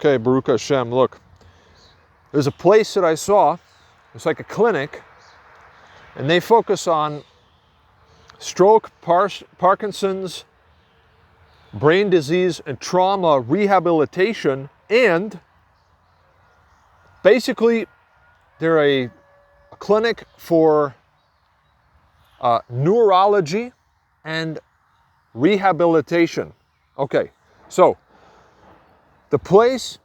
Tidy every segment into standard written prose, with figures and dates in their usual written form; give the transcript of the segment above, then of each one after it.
Okay, Baruch Hashem, look. There's a place that I saw, it's like a clinic, and they focus on stroke, Parkinson's, brain disease, and trauma rehabilitation, and basically they're a clinic for neurology and rehabilitation. Okay, so the place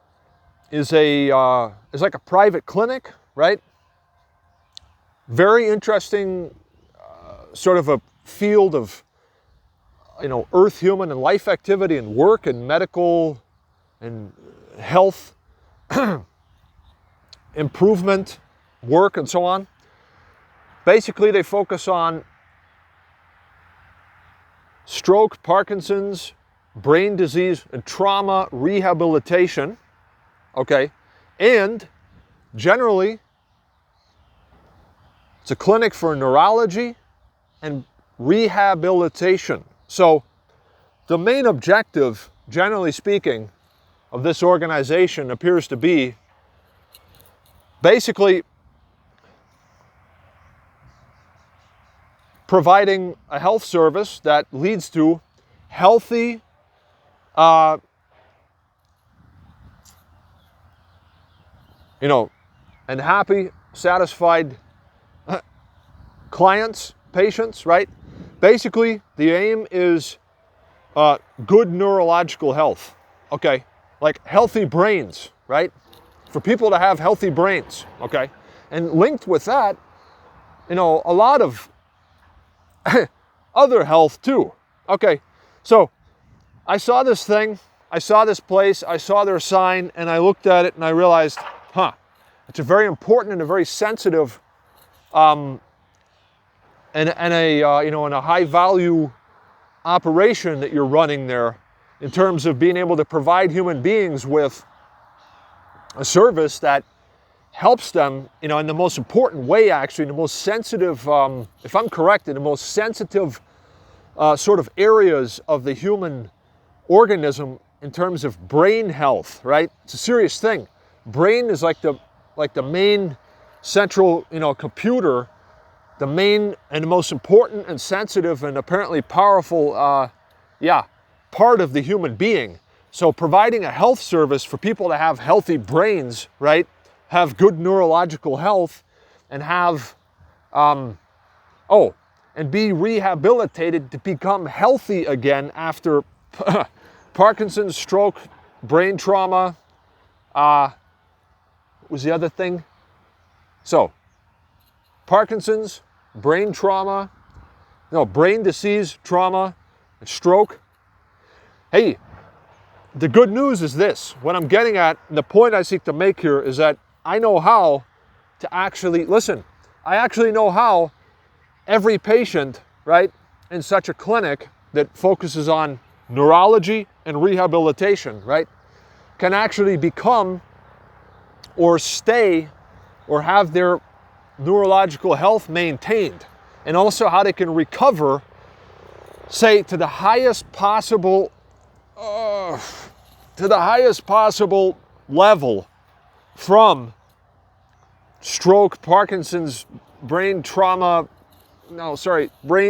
is like a private clinic, right? Very interesting sort of a field of, earth, human, and life activity and work and medical and health improvement work and so on. Basically, they focus on stroke, Parkinson's, brain disease, and trauma rehabilitation. Okay, and generally, it's a clinic for neurology and rehabilitation. So the main objective, generally speaking, of this organization appears to be basically providing a health service that leads to healthy, and happy, satisfied clients, patients, right? Basically, the aim is good neurological health, okay? Like healthy brains, right? For people to have healthy brains, okay? And linked with that, a lot of other health too. Okay, so I saw this thing, I saw this place, I saw their sign, and I looked at it and I realized, it's a very important and a very sensitive and a high value operation that you're running there in terms of being able to provide human beings with a service that helps them, in the most important way, actually, in the most sensitive, if I'm correct, in the most sensitive sort of areas of the human organism in terms of brain health, right? It's a serious thing. Brain is like the main central, computer, the main and the most important and sensitive and apparently powerful, part of the human being. So providing a health service for people to have healthy brains, right? Have good neurological health and have, and be rehabilitated to become healthy again after Parkinson's, stroke, brain trauma, what was the other thing? So, Parkinson's, brain trauma, brain disease, trauma, and stroke. Hey, the good news is this. What I'm getting at, the point I seek to make here is that I know how to actually, I actually know how every patient, right, in such a clinic that focuses on neurology and rehabilitation, right, can actually become or stay or have their neurological health maintained, and also how they can recover, say, to the highest possible level from stroke, Parkinson's, brain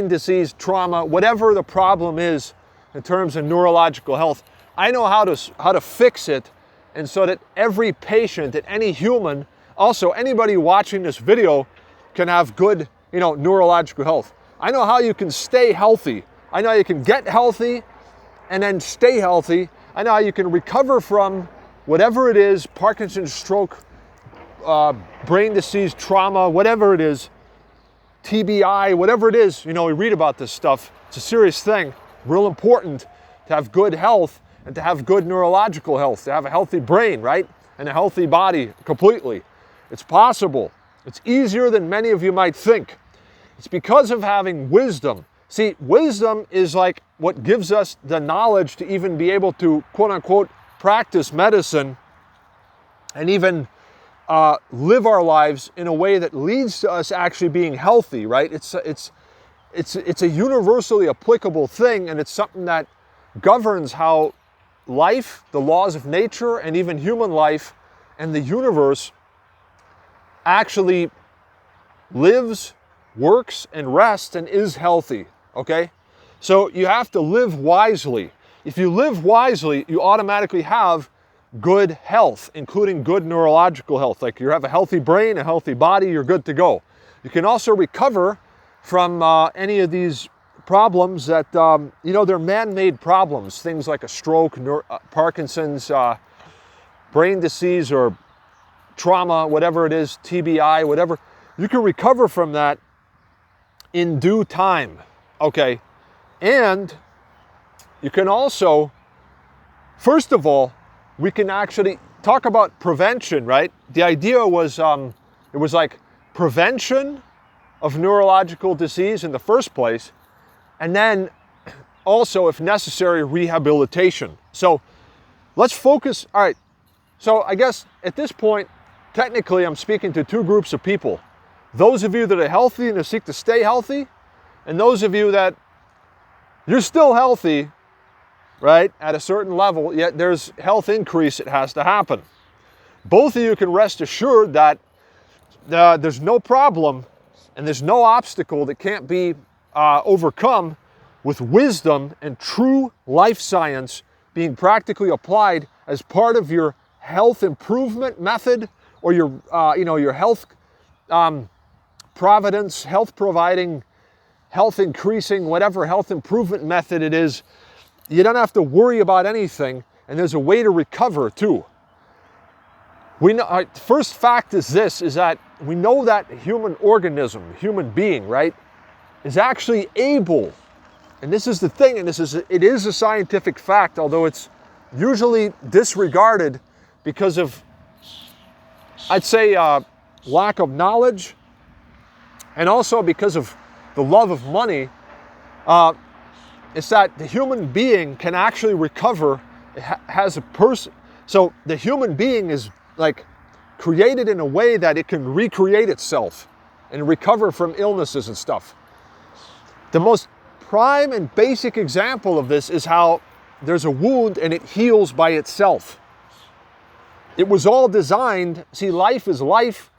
disease, trauma, whatever the problem is in terms of neurological health. I know how to fix it, and so that every patient, that any human, also anybody watching this video, can have good, neurological health. I know how you can stay healthy. I know how you can get healthy and then stay healthy. I know how you can recover from whatever it is, Parkinson's, stroke, brain disease, trauma, whatever it is, TBI, whatever it is. We read about this stuff. It's a serious thing. Real important to have good health and to have good neurological health, to have a healthy brain, right? And a healthy body completely. It's possible. It's easier than many of you might think. It's because of having wisdom. See, wisdom is like what gives us the knowledge to even be able to, quote unquote, practice medicine and even live our lives in a way that leads to us actually being healthy, right? It's a universally applicable thing, and it's something that governs how life, the laws of nature, and even human life and the universe actually lives, works, and rests and is healthy, okay? So you have to live wisely. If you live wisely, you automatically have good health, including good neurological health. Like you have a healthy brain, a healthy body, you're good to go. You can also recover from any of these problems that, they're man-made problems, things like a stroke, Parkinson's, brain disease, or trauma, whatever it is, TBI, whatever. You can recover from that in due time, okay? And you can also, first of all, we can actually talk about prevention, right? The idea was, it was like prevention of neurological disease in the first place, and then also, if necessary, rehabilitation. So let's focus. All right, so I guess at this point, technically I'm speaking to two groups of people. Those of you that are healthy and seek to stay healthy, and those of you that you're still healthy, right, at a certain level, yet there's health increase that has to happen. Both of you can rest assured that there's no problem and there's no obstacle that can't be overcome with wisdom and true life science being practically applied as part of your health improvement method, or your, your health providence, health providing, health increasing, whatever health improvement method it is. You don't have to worry about anything, and there's a way to recover too. We know, first fact is this, is that we know that human organism, human being, right, is actually able, and this is the thing, and it is a scientific fact, although it's usually disregarded because of, I'd say, lack of knowledge, and also because of the love of money. It's that the human being can actually recover, has a person. So the human being is like created in a way that it can recreate itself and recover from illnesses and stuff. The most prime and basic example of this is how there's a wound and it heals by itself. It was all designed, see, life is life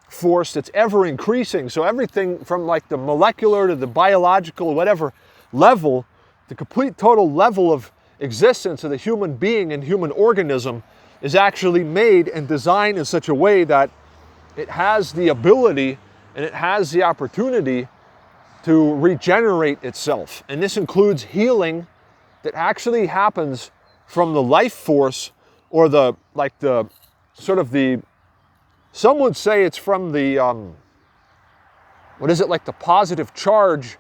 force that's ever increasing. So everything from like the molecular to the biological, whatever level, the complete total level of existence of the human being and human organism is actually made and designed in such a way that it has the ability and it has the opportunity to regenerate itself. And this includes healing that actually happens from the life force, or some would say it's from the, the positive charge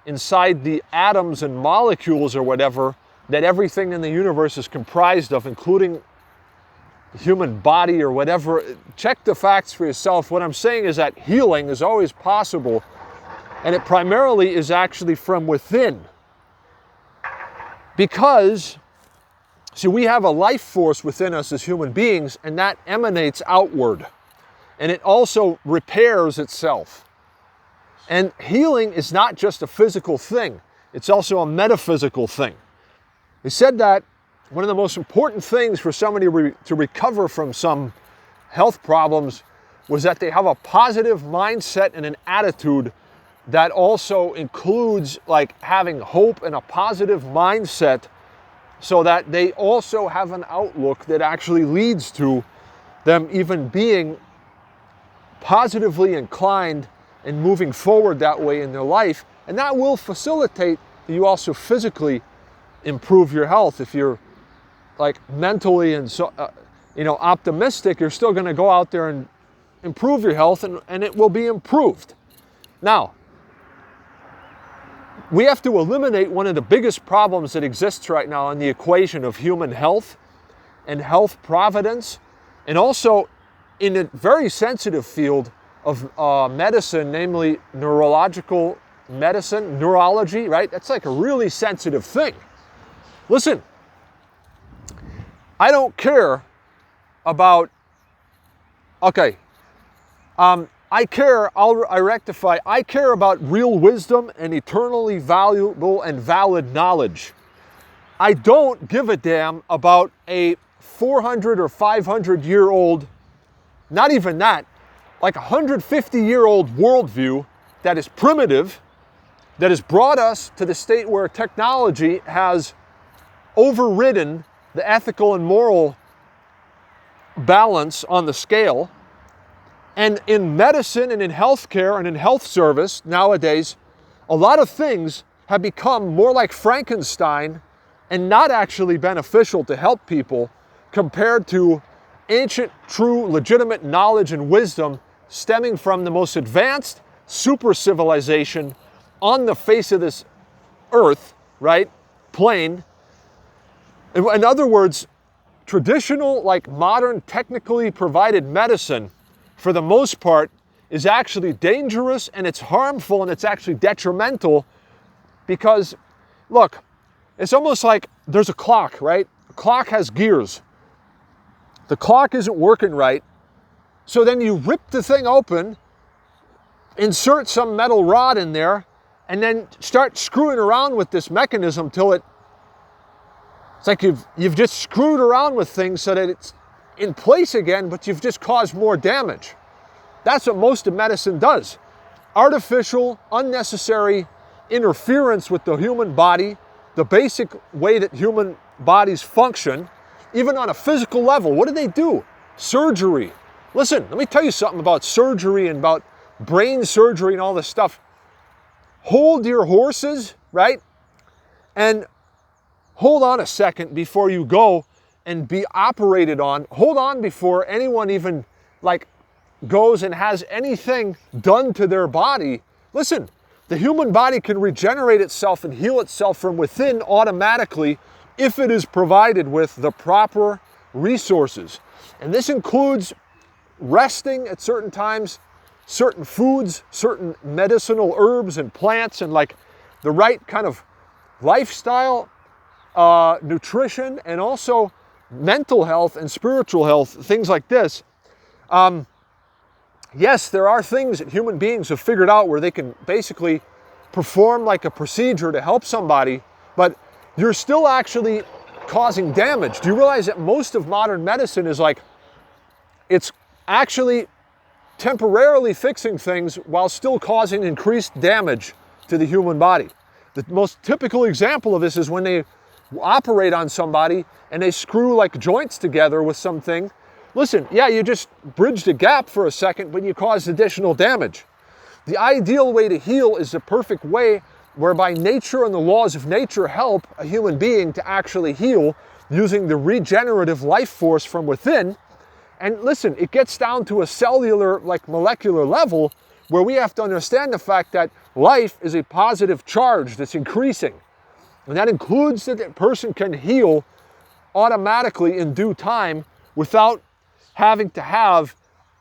inside the atoms and molecules or whatever that everything in the universe is comprised of, including the human body or whatever. Check the facts for yourself. What I'm saying is that healing is always possible, and it primarily is actually from within. Because, see, we have a life force within us as human beings, and that emanates outward. And it also repairs itself. And healing is not just a physical thing, it's also a metaphysical thing. They said that one of the most important things for somebody to recover from some health problems was that they have a positive mindset and an attitude that also includes like having hope and a positive mindset, so that they also have an outlook that actually leads to them even being positively inclined and moving forward that way in their life. And that will facilitate that you also physically improve your health. If you're like mentally and optimistic, you're still going to go out there and improve your health, and it will be improved. Now, we have to eliminate one of the biggest problems that exists right now in the equation of human health and health providence, and also in a very sensitive field of medicine, namely neurological medicine, neurology, right? That's like a really sensitive thing. Listen, I don't care about, I care about real wisdom and eternally valuable and valid knowledge. I don't give a damn about a 400 or 500-year-old, not even that, like 150-year-old worldview that is primitive, that has brought us to the state where technology has overridden the ethical and moral balance on the scale. And in medicine and in healthcare and in health service nowadays, a lot of things have become more like Frankenstein and not actually beneficial to help people compared to ancient, true, legitimate knowledge and wisdom stemming from the most advanced super civilization on the face of this earth, right? Plane. In other words, traditional, like modern, technically provided medicine, for the most part, is actually dangerous and it's harmful and it's actually detrimental because, look, it's almost like there's a clock, right? A clock has gears. The clock isn't working right, so then you rip the thing open, insert some metal rod in there, and then start screwing around with this mechanism till it's like you've just screwed around with things so that it's in place again, but you've just caused more damage. That's what most of medicine does. Artificial, unnecessary interference with the human body, the basic way that human bodies function, even on a physical level. What do? Surgery. Listen, let me tell you something about surgery and about brain surgery and all this stuff. Hold your horses, right? And hold on a second before you go and be operated on. Hold on before anyone even goes and has anything done to their body. Listen, the human body can regenerate itself and heal itself from within automatically if it is provided with the proper resources. And this includes resting at certain times, certain foods, certain medicinal herbs and plants, and the right kind of lifestyle, nutrition, and also mental health and spiritual health, things like this. Yes, there are things that human beings have figured out where they can basically perform like a procedure to help somebody, but you're still actually causing damage. Do you realize that most of modern medicine is it's actually temporarily fixing things while still causing increased damage to the human body? The most typical example of this is when they operate on somebody and they screw joints together with something. Listen, yeah, you just bridged a gap for a second, but you caused additional damage. The ideal way to heal is the perfect way whereby nature and the laws of nature help a human being to actually heal using the regenerative life force from within. And listen, it gets down to a cellular, molecular level where we have to understand the fact that life is a positive charge that's increasing. And that includes that a person can heal automatically in due time without having to have